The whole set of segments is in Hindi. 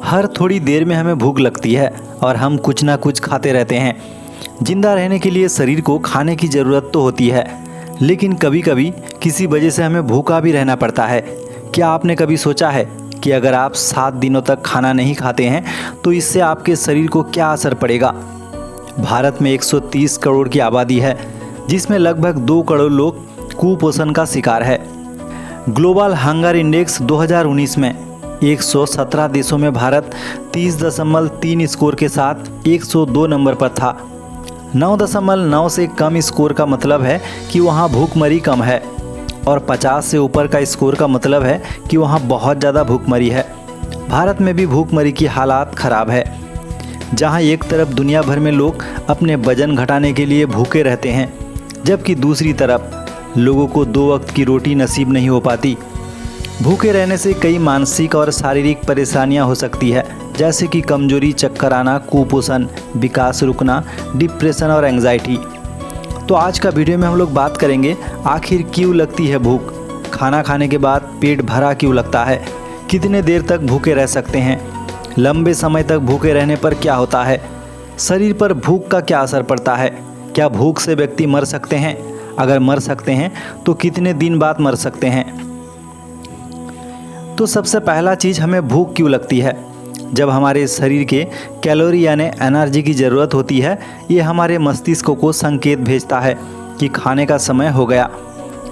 हर थोड़ी देर में हमें भूख लगती है और हम कुछ ना कुछ खाते रहते हैं। जिंदा रहने के लिए शरीर को खाने की ज़रूरत तो होती है, लेकिन कभी कभी किसी वजह से हमें भूखा भी रहना पड़ता है। क्या आपने कभी सोचा है कि अगर आप 7 दिनों तक खाना नहीं खाते हैं तो इससे आपके शरीर को क्या असर पड़ेगा? भारत में 130 करोड़ की आबादी है, जिसमें लगभग 2 करोड़ लोग कुपोषण का शिकार है। ग्लोबल हंगर इंडेक्स 2019 में 117 देशों में भारत 30.3 स्कोर के साथ 102 नंबर पर था। 9.9 से कम स्कोर का मतलब है कि वहाँ भूखमरी कम है, और 50 से ऊपर का स्कोर का मतलब है कि वहाँ बहुत ज़्यादा भूखमरी है। भारत में भी भूखमरी की हालात ख़राब है, जहाँ एक तरफ दुनिया भर में लोग अपने वजन घटाने के लिए भूखे रहते हैं, जबकि दूसरी तरफ लोगों को 2 वक्त की रोटी नसीब नहीं हो पाती। भूखे रहने से कई मानसिक और शारीरिक परेशानियां हो सकती है, जैसे कि कमजोरी, चक्कर आना, कुपोषण, विकास रुकना, डिप्रेशन और एंग्जाइटी। तो आज का वीडियो में हम लोग बात करेंगे आखिर क्यों लगती है भूख, खाना खाने के बाद पेट भरा क्यों लगता है, कितने देर तक भूखे रह सकते हैं, लंबे समय तक भूखे रहने पर क्या होता है, शरीर पर भूख का क्या असर पड़ता है, क्या भूख से व्यक्ति मर सकते हैं, अगर मर सकते हैं तो कितने दिन बाद मर सकते हैं। तो सबसे पहला चीज़, हमें भूख क्यों लगती है? जब हमारे शरीर के कैलोरी यानी एनर्जी की ज़रूरत होती है, ये हमारे मस्तिष्क को संकेत भेजता है कि खाने का समय हो गया,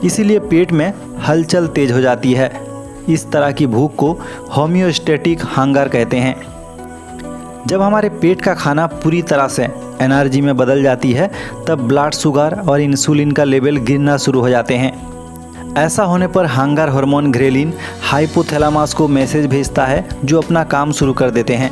इसीलिए पेट में हलचल तेज हो जाती है। इस तरह की भूख को होम्योस्टैटिक हंगर कहते हैं। जब हमारे पेट का खाना पूरी तरह से एनर्जी में बदल जाती है, तब ब्लड शुगर और इंसुलिन का लेवल गिरना शुरू हो जाते हैं। ऐसा होने पर हंगर हार्मोन ग्रेलिन हाइपोथैलेमस को मैसेज भेजता है, जो अपना काम शुरू कर देते हैं।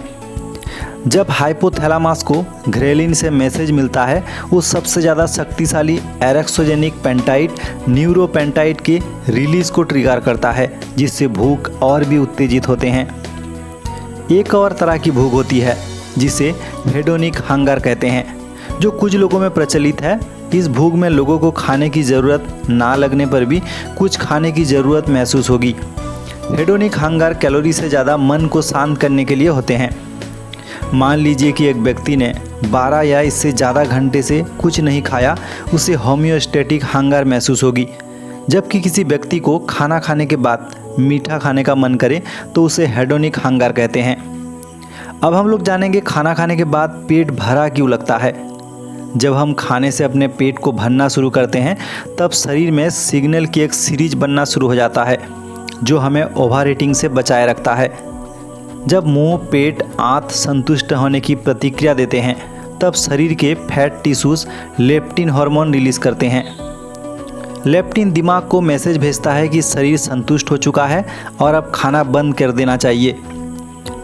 जब हाइपोथैलेमस को ग्रेलिन से मैसेज मिलता है, वो सबसे ज़्यादा शक्तिशाली एरोक्सोजेनिक पेप्टाइड न्यूरोपेप्टाइड के रिलीज को ट्रिगर करता है, जिससे भूख और भी उत्तेजित होते हैं। एक और तरह की भूख होती है जिसे हेडोनिक हंगर कहते हैं, जो कुछ लोगों में प्रचलित है। इस भूख में लोगों को खाने की ज़रूरत ना लगने पर भी कुछ खाने की ज़रूरत महसूस होगी। हेडोनिक हंगर कैलोरी से ज़्यादा मन को शांत करने के लिए होते हैं। मान लीजिए कि एक व्यक्ति ने 12 या इससे ज़्यादा घंटे से कुछ नहीं खाया, उसे होम्योस्टैटिक हंगर महसूस होगी। जबकि किसी व्यक्ति को खाना खाने के बाद मीठा खाने का मन करे तो उसे हेडोनिक हंगर कहते हैं। अब हम लोग जानेंगे खाना खाने के बाद पेट भरा क्यों लगता है। जब हम खाने से अपने पेट को भरना शुरू करते हैं, तब शरीर में सिग्नल की एक सीरीज बनना शुरू हो जाता है, जो हमें ओवर ईटिंग से बचाए रखता है। जब मुंह, पेट, आंत संतुष्ट होने की प्रतिक्रिया देते हैं, तब शरीर के fat tissues leptin hormone release करते हैं। लेप्टिन दिमाग को मैसेज भेजता है कि शरीर संतुष्ट हो चुका है और अब खाना बंद कर देना चाहिए।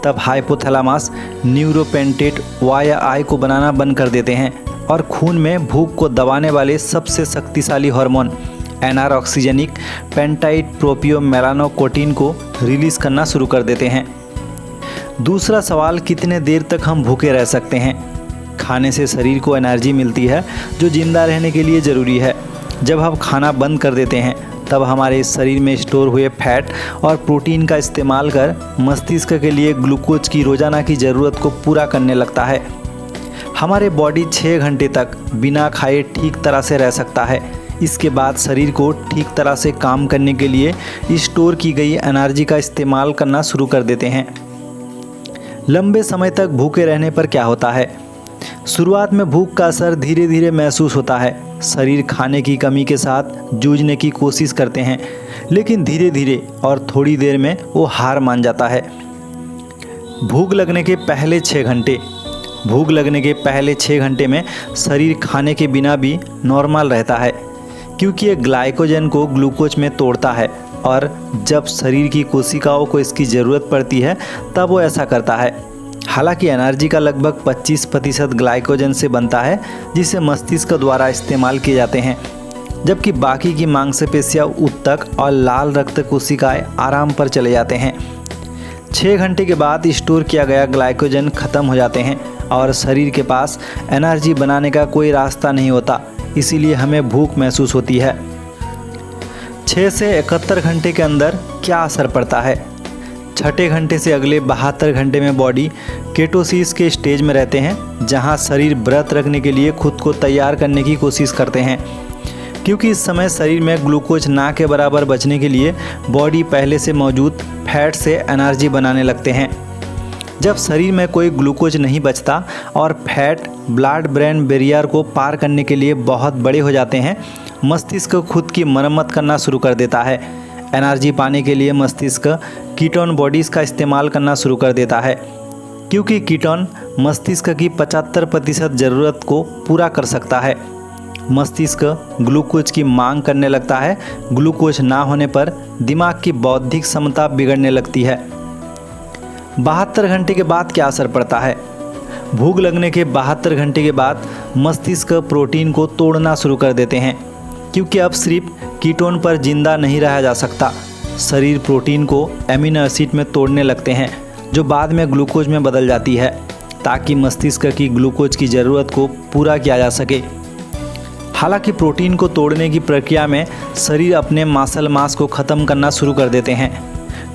तब हाइपोथैलेमस न्यूरोपेप्टाइड वाई या आई को बनाना बंद कर देते हैं और खून में भूख को दबाने वाले सबसे शक्तिशाली हार्मोन एनारोक्सिजेनिक पेप्टाइड प्रोपियोमेलानोकोटिन को रिलीज करना शुरू कर देते हैं। दूसरा सवाल, कितने देर तक हम भूखे रह सकते हैं? खाने से शरीर को एनर्जी मिलती है, जो जिंदा रहने के लिए ज़रूरी है। जब हम खाना बंद कर देते हैं, तब हमारे शरीर में स्टोर हुए फैट और प्रोटीन का इस्तेमाल कर मस्तिष्क के लिए ग्लूकोज की रोज़ाना की ज़रूरत को पूरा करने लगता है। हमारे बॉडी 6 घंटे तक बिना खाए ठीक तरह से रह सकता है। इसके बाद शरीर को ठीक तरह से काम करने के लिए स्टोर की गई एनर्जी का इस्तेमाल करना शुरू कर देते हैं। लंबे समय तक भूखे रहने पर क्या होता है? शुरुआत में भूख का असर धीरे धीरे महसूस होता है। शरीर खाने की कमी के साथ जूझने की कोशिश करते हैं, लेकिन धीरे धीरे और थोड़ी देर में वो हार मान जाता है। भूख लगने के पहले 6 घंटे। भूख लगने के पहले 6 घंटे में शरीर खाने के बिना भी नॉर्मल रहता है, क्योंकि ये ग्लाइकोजन को ग्लूकोज में तोड़ता है, और जब शरीर की कोशिकाओं को इसकी ज़रूरत पड़ती है तब वो ऐसा करता है। हालांकि एनर्जी का लगभग 25% ग्लाइकोजन से बनता है, जिसे मस्तिष्क द्वारा इस्तेमाल किए जाते हैं, जबकि बाकी की मांसपेशियां, ऊतक और लाल रक्त कोशिकाएं आराम पर चले जाते हैं। 6 घंटे के बाद स्टोर किया गया ग्लाइकोजन खत्म हो जाते हैं और शरीर के पास एनर्जी बनाने का कोई रास्ता नहीं होता, इसीलिए हमें भूख महसूस होती है। 6 से 71 घंटे के अंदर क्या असर पड़ता है? छठे घंटे से अगले 72 घंटे में बॉडी केटोसिस के स्टेज में रहते हैं, जहां शरीर व्रत रखने के लिए खुद को तैयार करने की कोशिश करते हैं, क्योंकि इस समय शरीर में ग्लूकोज ना के बराबर बचने के लिए बॉडी पहले से मौजूद फैट से एनर्जी बनाने लगते हैं। जब शरीर में कोई ग्लूकोज नहीं बचता और फैट ब्लड ब्रेन बैरियर को पार करने के लिए बहुत बड़े हो जाते हैं, मस्तिष्क खुद की मरम्मत करना शुरू कर देता है। एनर्जी पाने के लिए मस्तिष्क कीटोन बॉडीज़ का इस्तेमाल करना शुरू कर देता है, क्योंकि कीटोन मस्तिष्क की 75% ज़रूरत को पूरा कर सकता है। मस्तिष्क ग्लूकोज की मांग करने लगता है। ग्लूकोज ना होने पर दिमाग की बौद्धिक क्षमता बिगड़ने लगती है। 72 घंटे के बाद क्या असर पड़ता है? भूख लगने के 72 घंटे के बाद मस्तिष्क प्रोटीन को तोड़ना शुरू कर देते हैं, क्योंकि अब सिर्फ कीटोन पर जिंदा नहीं रहा जा सकता। शरीर प्रोटीन को एमिनो एसिड में तोड़ने लगते हैं, जो बाद में ग्लूकोज में बदल जाती है, ताकि मस्तिष्क की ग्लूकोज की ज़रूरत को पूरा किया जा सके। हालांकि प्रोटीन को तोड़ने की प्रक्रिया में शरीर अपने मसल मास को ख़त्म करना शुरू कर देते हैं।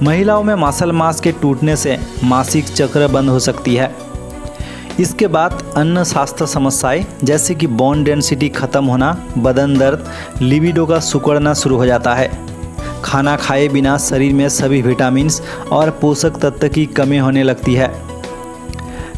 महिलाओं में मसल मास के टूटने से मासिक चक्र बंद हो सकती है। इसके बाद अन्य स्वास्थ्य समस्याएं जैसे कि बोन डेंसिटी खत्म होना, बदन दर्द, लिबिडो का सिकुड़ना शुरू हो जाता है। खाना खाए बिना शरीर में सभी विटामिन्स और पोषक तत्व की कमी होने लगती है।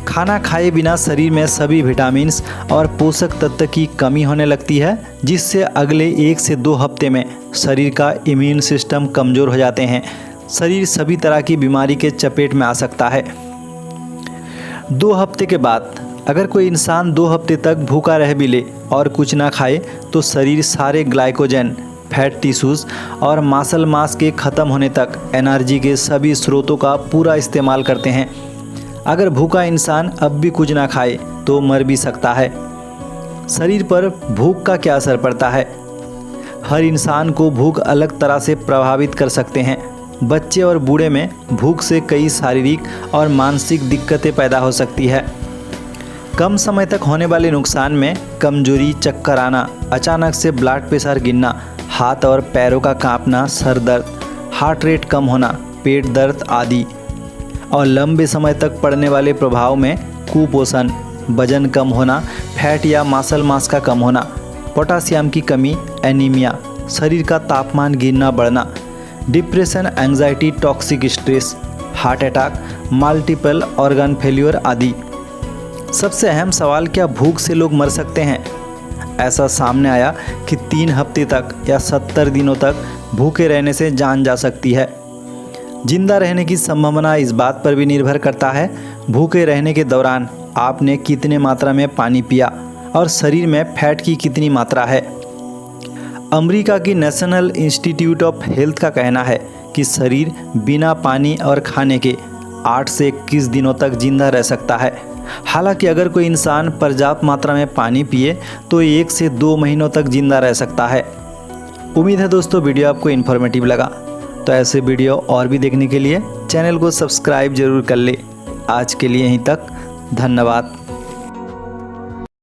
खाना खाए बिना शरीर में सभी विटामिन्स और पोषक तत्व की कमी होने लगती है, जिससे अगले 1 से 2 हफ्ते में शरीर का इम्यून सिस्टम कमज़ोर हो जाते हैं। शरीर सभी तरह की बीमारी के चपेट में आ सकता है। 2 हफ्ते के बाद अगर कोई इंसान 2 हफ्ते तक भूखा रह भी ले और कुछ ना खाए, तो शरीर सारे ग्लाइकोजन, फैट टिश्यूज़ और मसल मास के ख़त्म होने तक एनर्जी के सभी स्रोतों का पूरा इस्तेमाल करते हैं। अगर भूखा इंसान अब भी कुछ ना खाए तो मर भी सकता है। शरीर पर भूख का क्या असर पड़ता है? हर इंसान को भूख अलग तरह से प्रभावित कर सकते हैं। बच्चे और बूढ़े में भूख से कई शारीरिक और मानसिक दिक्कतें पैदा हो सकती है। कम समय तक होने वाले नुकसान में कमजोरी, चक्कर आना, अचानक से ब्लड प्रेशर गिरना, हाथ और पैरों का कांपना, सर दर्द, हार्ट रेट कम होना, पेट दर्द आदि। और लंबे समय तक पड़ने वाले प्रभाव में कुपोषण, वजन कम होना, फैट या मसल मास का कम होना, पोटासियम की कमी, एनीमिया, शरीर का तापमान गिरना बढ़ना, depression, anxiety, toxic stress, heart attack, multiple organ failure आदि। सबसे अहम सवाल, क्या भूख से लोग मर सकते हैं? ऐसा सामने आया कि 3 हफ्ते तक या 70 दिनों तक भूखे रहने से जान जा सकती है। जिंदा रहने की संभावना इस बात पर भी निर्भर करता है भूखे रहने के दौरान आपने कितने मात्रा में पानी पिया और शरीर में फैट की कितनी मात्रा है। अमेरिका की नेशनल इंस्टीट्यूट ऑफ हेल्थ का कहना है कि शरीर बिना पानी और खाने के 8 से 21 दिनों तक जिंदा रह सकता है। हालांकि अगर कोई इंसान पर्याप्त मात्रा में पानी पिए तो 1 से 2 महीनों तक जिंदा रह सकता है। उम्मीद है दोस्तों वीडियो आपको इन्फॉर्मेटिव लगा। तो ऐसे वीडियो और भी देखने के लिए चैनल को सब्सक्राइब जरूर कर ले। आज के लिए यहीं तक, धन्यवाद।